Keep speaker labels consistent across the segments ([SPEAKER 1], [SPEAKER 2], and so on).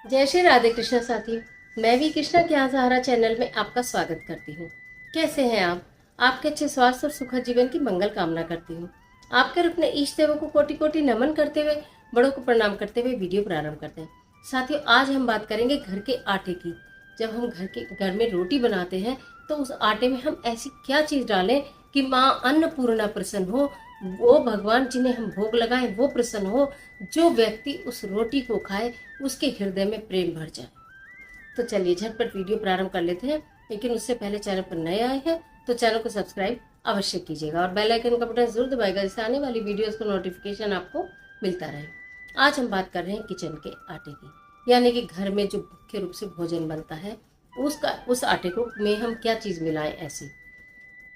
[SPEAKER 1] जय श्री राधे कृष्ण साथियों। मैं भी कृष्णा ज्ञान सहारा चैनल में आपका स्वागत करती हूँ। कैसे हैं आप? आपके अच्छे स्वास्थ्य और सुखद जीवन की मंगल कामना करती हूँ। आपके और अपने इष्ट देवों को कोटि कोटि नमन करते हुए, बड़ों को प्रणाम करते हुए वीडियो प्रारंभ करते हैं। साथियों, आज हम बात करेंगे घर के आटे की। जब हम घर में रोटी बनाते हैं तो उस आटे में हम ऐसी क्या चीज डालें कि माँ अन्नपूर्णा प्रसन्न हो, वो भगवान जिन्हें हम भोग लगाएं वो प्रसन्न हो, जो व्यक्ति उस रोटी को खाए उसके हृदय में प्रेम भर जाए। तो चलिए झटपट वीडियो प्रारंभ कर लेते हैं, लेकिन उससे पहले चैनल पर नए आए हैं तो चैनल को सब्सक्राइब अवश्य कीजिएगा और बेल आइकन का बटन जरूर दबाएगा, जिससे आने वाली वीडियोस का नोटिफिकेशन आपको मिलता रहे। आज हम बात कर रहे हैं किचन के आटे की, यानी कि घर में जो मुख्य रूप से भोजन बनता है उस आटे को में हम क्या चीज़ मिलाएं ऐसी।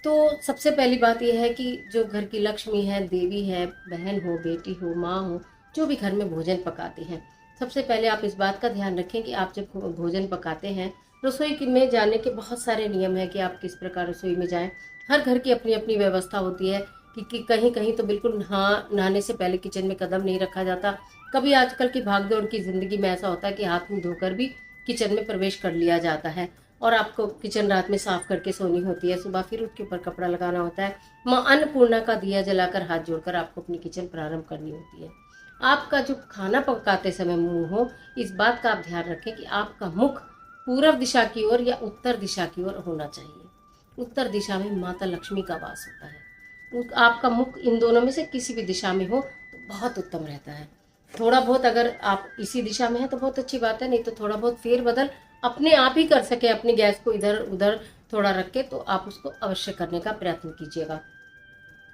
[SPEAKER 1] तो सबसे पहली बात यह है कि जो घर की लक्ष्मी है, देवी है, बहन हो, बेटी हो, माँ हो, जो भी घर में भोजन पकाती हैं, सबसे पहले आप इस बात का ध्यान रखें कि आप जब भोजन पकाते हैं, रसोई में जाने के बहुत सारे नियम है कि आप किस प्रकार रसोई में जाएं। हर घर की अपनी अपनी व्यवस्था होती है कि कहीं कहीं तो बिल्कुल नहाने से पहले किचन में कदम नहीं रखा जाता। कभी आजकल की भागदौड़ की जिंदगी में ऐसा होता है कि हाथ मुंह धोकर भी किचन में प्रवेश कर लिया जाता है और आपको किचन रात में साफ करके सोनी होती है, सुबह फिर उसके ऊपर कपड़ा लगाना होता है। माँ अन्नपूर्णा का दिया जलाकर हाथ जोड़कर आपको अपनी किचन प्रारंभ करनी होती है। आपका जो खाना पकाते समय मुंह हो, इस बात का आप ध्यान रखें कि आपका मुख पूर्व दिशा की ओर या उत्तर दिशा की ओर होना चाहिए। उत्तर दिशा में माता लक्ष्मी का वास होता है। आपका मुख इन दोनों में से किसी भी दिशा में हो तो बहुत उत्तम रहता है। थोड़ा बहुत अगर आप इसी दिशा में है तो बहुत अच्छी बात है, नहीं तो थोड़ा बहुत फेर बदल अपने आप ही कर सके, अपनी गैस को इधर उधर थोड़ा रख के, तो आप उसको अवश्य करने का प्रयत्न कीजिएगा।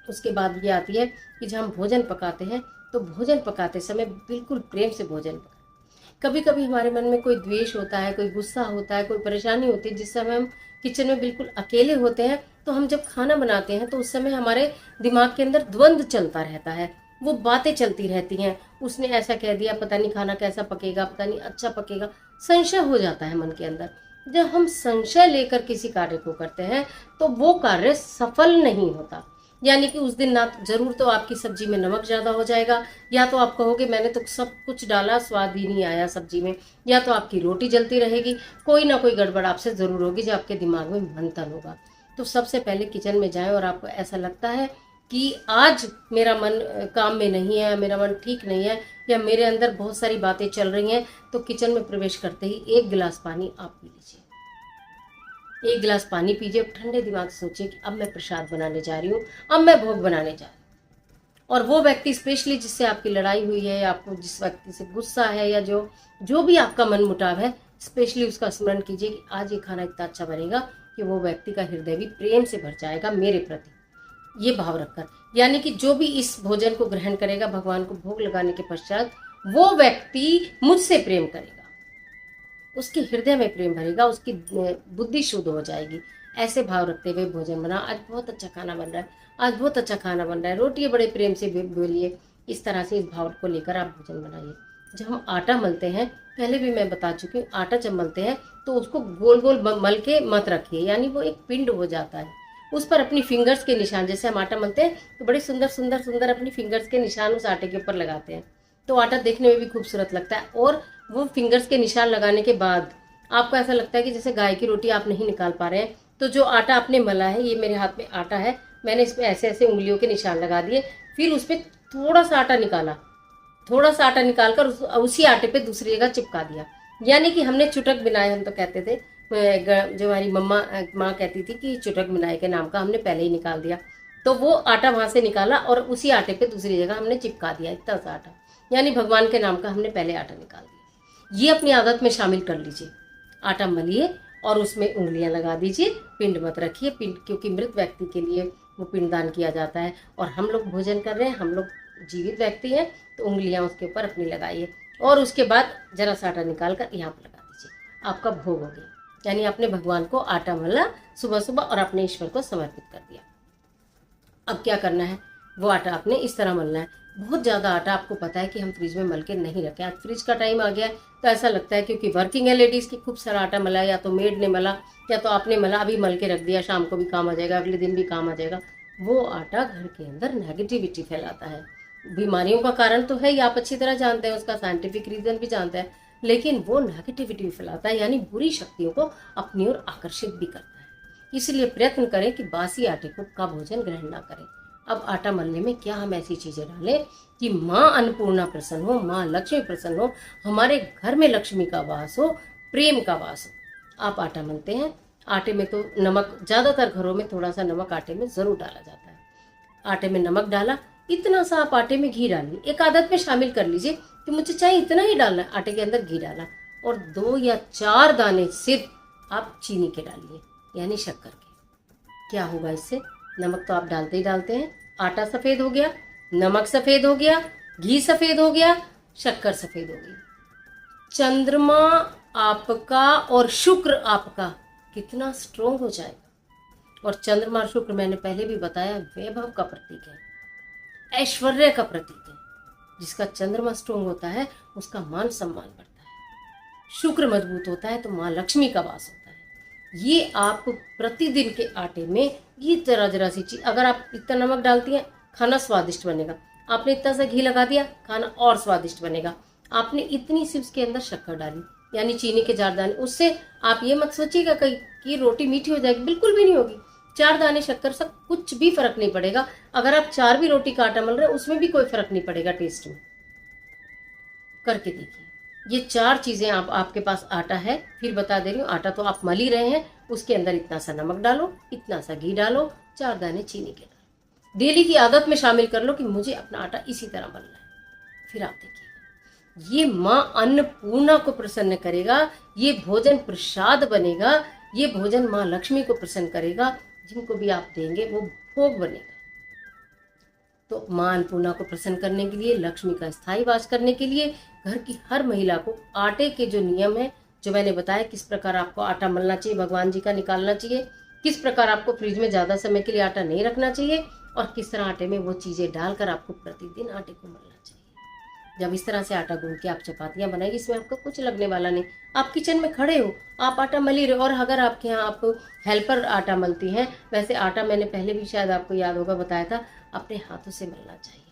[SPEAKER 1] उसके बाद ये आती है कि जब हम भोजन पकाते हैं तो भोजन पकाते समय बिल्कुल प्रेम से भोजन पकाएं। कभी कभी हमारे मन में कोई द्वेष होता है, कोई गुस्सा होता है, कोई परेशानी होती है, जिस समय हम किचन में बिल्कुल अकेले होते हैं, तो हम जब खाना बनाते हैं तो उस समय हमारे दिमाग के अंदर द्वंद्व चलता रहता है, वो बातें चलती रहती हैं। उसने ऐसा कह दिया, पता नहीं खाना कैसा पकेगा, पता नहीं अच्छा पकेगा, संशय हो जाता है मन के अंदर। जब हम संशय लेकर किसी कार्य को करते हैं तो वो कार्य सफल नहीं होता। यानी कि उस दिन ना जरूर तो आपकी सब्जी में नमक ज्यादा हो जाएगा, या तो आप कहोगे मैंने तो सब कुछ डाला, स्वाद ही नहीं आया सब्जी में, या तो आपकी रोटी जलती रहेगी। कोई ना कोई गड़बड़ आपसे जरूर होगी जो आपके दिमाग में मंथन होगा। तो सबसे पहले किचन में जाएं और आपको ऐसा लगता है कि आज मेरा मन काम में नहीं है, मेरा मन ठीक नहीं है, या मेरे अंदर बहुत सारी बातें चल रही हैं, तो किचन में प्रवेश करते ही एक गिलास पानी आप पी लीजिए। एक गिलास पानी पीजिए, ठंडे दिमाग से सोचिए कि अब मैं प्रसाद बनाने जा रही हूँ, अब मैं भोग बनाने जा रही हूँ। और वो व्यक्ति स्पेशली जिससे आपकी लड़ाई हुई है, या आपको जिस व्यक्ति से गुस्सा है, या जो जो भी आपका मन मुटाव है, स्पेशली उसका स्मरण कीजिए कि आज ये खाना इतना अच्छा बनेगा कि वो व्यक्ति का हृदय भी प्रेम से भर जाएगा मेरे प्रति। ये भाव रखकर, यानी कि जो भी इस भोजन को ग्रहण करेगा भगवान को भोग लगाने के पश्चात, वो व्यक्ति मुझसे प्रेम करेगा, उसके हृदय में प्रेम भरेगा, उसकी बुद्धि शुद्ध हो जाएगी। ऐसे भाव रखते हुए भोजन बना। आज बहुत अच्छा खाना बन रहा है, आज बहुत अच्छा खाना बन रहा है, रोटी बड़े प्रेम से बोलिए। इस तरह से इस भाव को लेकर आप भोजन बनाइए। जब हम आटा मलते हैं, पहले भी मैं बता चुकी हूँ, आटा जब मलते हैं तो उसको गोल गोल मल के मत रखिए, यानी वो एक पिंड हो जाता है। उस पर अपनी फिंगर्स के निशान, जैसे हम आटा मलते हैं तो बड़े सुंदर सुंदर सुंदर अपनी फिंगर्स के निशान उस आटे के ऊपर लगाते हैं, तो आटा देखने में भी खूबसूरत लगता है। और वो फिंगर्स के निशान लगाने के बाद आपको ऐसा लगता है कि जैसे गाय की रोटी आप नहीं निकाल पा रहे हैं, तो जो आटा आपने मला है, ये मेरे हाथ में आटा है, मैंने इसमें ऐसे ऐसे उंगलियों के निशान लगा दिए, फिर उस पर थोड़ा सा आटा निकाला, थोड़ा सा आटा निकालकर उसी आटे पे दूसरी जगह चिपका दिया। यानी कि हमने चुटक बिनाए, हम तो कहते थे, जो हमारी माँ कहती थी कि चुटक बिनाए के नाम का हमने पहले ही निकाल दिया। तो वो आटा वहां से निकाला और उसी आटे पे दूसरी जगह हमने चिपका दिया, इतना सा आटा, यानी भगवान के नाम का हमने पहले आटा निकाल दिया। ये अपनी आदत में शामिल कर लीजिए। आटा मलिए और उसमें उंगलियां लगा दीजिए, पिंड मत रखिए, पिंड क्योंकि मृत व्यक्ति के लिए वो पिंडदान किया जाता है, और हम लोग भोजन कर रहे हैं, हम लोग जीवित व्यक्ति हैं, तो उंगलियां उसके ऊपर अपनी लगाइए और उसके बाद जरा सा आटा निकाल कर यहाँ पर लगा दीजिए। आपका भोग हो गया, यानी आपने भगवान को आटा मला सुबह सुबह और अपने ईश्वर को समर्पित कर दिया। अब क्या करना है, वो आटा आपने इस तरह मलना है। बहुत ज़्यादा आटा आपको पता है कि हम फ्रिज में मल के नहीं रखें, आज फ्रिज का टाइम आ गया है, तो ऐसा लगता है क्योंकि वर्किंग है लेडीज़ की, खूब सारा आटा मला, या तो मेड ने मला या तो आपने मला, अभी मल के रख दिया, शाम को भी काम आ जाएगा, अगले दिन भी काम आ जाएगा। वो आटा घर के अंदर नेगेटिविटी फैलाता है, बीमारियों का कारण तो है, ये आप अच्छी तरह जानते हैं, उसका साइंटिफिक रीज़न भी जानते हैं, लेकिन वो नेगेटिविटी भी फैलाता है, यानी बुरी शक्तियों को अपनी ओर आकर्षित भी करता है। इसलिए प्रयत्न करें कि बासी आटे का भोजन ग्रहण ना करें। अब आटा मलने में क्या हम ऐसी चीजें डालें कि माँ अन्नपूर्णा प्रसन्न हो, माँ लक्ष्मी प्रसन्न हो, हमारे घर में लक्ष्मी का वास हो, प्रेम का वास हो। आप आटा मलते हैं, आटे में तो नमक, ज्यादातर घरों में थोड़ा सा नमक आटे में जरूर डाला जाता है। आटे में नमक डाला, इतना सा आप आटे में घी डालिए। एक आदत में शामिल कर लीजिए कि मुझे चाहिए इतना ही डालना है। आटे के अंदर घी डाला और 2 या 4 दाने सिर्फ आप चीनी के डालिए, यानी शक्कर के। क्या होगा इससे? नमक तो आप डालते ही डालते हैं, आटा सफेद हो गया, नमक सफेद हो गया, घी सफेद हो गया, शक्कर सफेद हो गई। चंद्रमा आपका और शुक्र आपका कितना स्ट्रोंग हो जाएगा। और चंद्रमा और शुक्र मैंने पहले भी बताया वैभव का प्रतीक है, ऐश्वर्य का प्रतीक है। जिसका चंद्रमा स्ट्रोंग होता है उसका मान सम्मान बढ़ता है। शुक्र मजबूत होता है तो माँ लक्ष्मी का वास होता है। ये आप प्रतिदिन के आटे में ये जरा सी चीज, अगर आप इतना नमक डालती हैं खाना स्वादिष्ट बनेगा, आपने इतना सा घी लगा दिया खाना और स्वादिष्ट बनेगा। आपने इतनी सी उसके अंदर शक्कर डाली यानी चीनी के 4 दाने, उससे आप ये मत सोचिएगा कि रोटी मीठी हो जाएगी, बिल्कुल भी नहीं होगी। 4 दाने शक्कर से कुछ भी फर्क नहीं पड़ेगा। अगर आप 4 भी रोटी का आटा मल रहे हैं उसमें भी कोई फर्क नहीं पड़ेगा टेस्ट में। करके देखिए। ये 4 चीजें आपके पास आटा है, फिर बता दे रही हूँ, आटा तो आप मल ही रहे हैं, उसके अंदर इतना सा नमक डालो, इतना सा घी डालो, 4 दाने चीनी के डालो। डेली की आदत में शामिल कर लो कि मुझे अपना आटा इसी तरह मलना है। फिर आप देखिएगा ये माँ अन्नपूर्णा को प्रसन्न करेगा, ये भोजन प्रसाद बनेगा, ये भोजन माँ लक्ष्मी को प्रसन्न करेगा। जिनको भी आप देंगे वो भोग बनेगा। तो माँ अन्नपूर्णा को प्रसन्न करने के लिए, लक्ष्मी का स्थायी वास करने के लिए घर की हर महिला को आटे के जो नियम है, जो मैंने बताया, किस प्रकार आपको आटा मलना चाहिए, भगवान जी का निकालना चाहिए, किस प्रकार आपको फ्रिज में ज्यादा समय के लिए आटा नहीं रखना चाहिए, और किस तरह आटे में वो चीजें डालकर आपको प्रतिदिन आटे को मलना चाहिए। जब इस तरह से आटा गूंथ के आप चपातियां बनाएंगे, इसमें आपको कुछ लगने वाला नहीं। आप किचन में खड़े हो, आप आटा मली रहे हो। और अगर आपके यहाँ आप हेल्पर आटा मलती हैं, वैसे आटा मैंने पहले भी शायद आपको याद होगा बताया था, अपने हाथों से मलना चाहिए,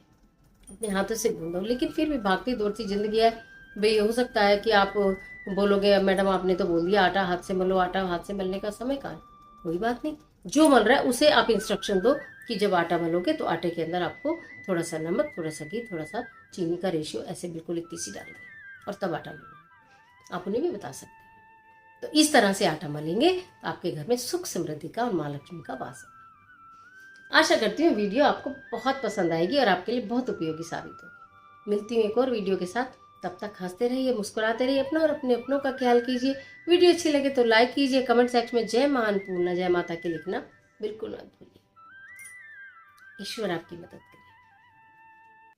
[SPEAKER 1] अपने हाथों से गूंदो। लेकिन फिर भी भागती दौड़ती जिंदगी है भाई, हो सकता है कि आप बोलोगे मैडम आपने तो बोल दिया आटा हाथ से मलो, आटा हाथ से मलने का समय कहाँ है। कोई बात नहीं, जो मल रहा है उसे आप इंस्ट्रक्शन दो कि जब आटा मलोगे तो आटे के अंदर आपको थोड़ा सा नमक, थोड़ा सा घी, थोड़ा सा चीनी का रेशियो ऐसे बिल्कुल इतनी सी डालेंगे और तब आटा मलेंगे। आप उन्हें भी बता सकते हैं। तो इस तरह से आटा मलेंगे तो आपके घर में सुख समृद्धि का और माँ लक्ष्मी का वास होगा। आशा करती हूँ वीडियो आपको बहुत पसंद आएगी और आपके लिए बहुत उपयोगी साबित होगी। मिलती हूँ एक और वीडियो के साथ, तब तक हंसते रहिए, मुस्कुराते रहिए, अपना और अपने अपनों का ख्याल कीजिए। वीडियो अच्छी लगे तो लाइक कीजिए, कमेंट सेक्शन में जय माँ अन्नपूर्णा, जय माता की लिखना बिल्कुल मत भूलिए। ईश्वर आपकी मदद करे।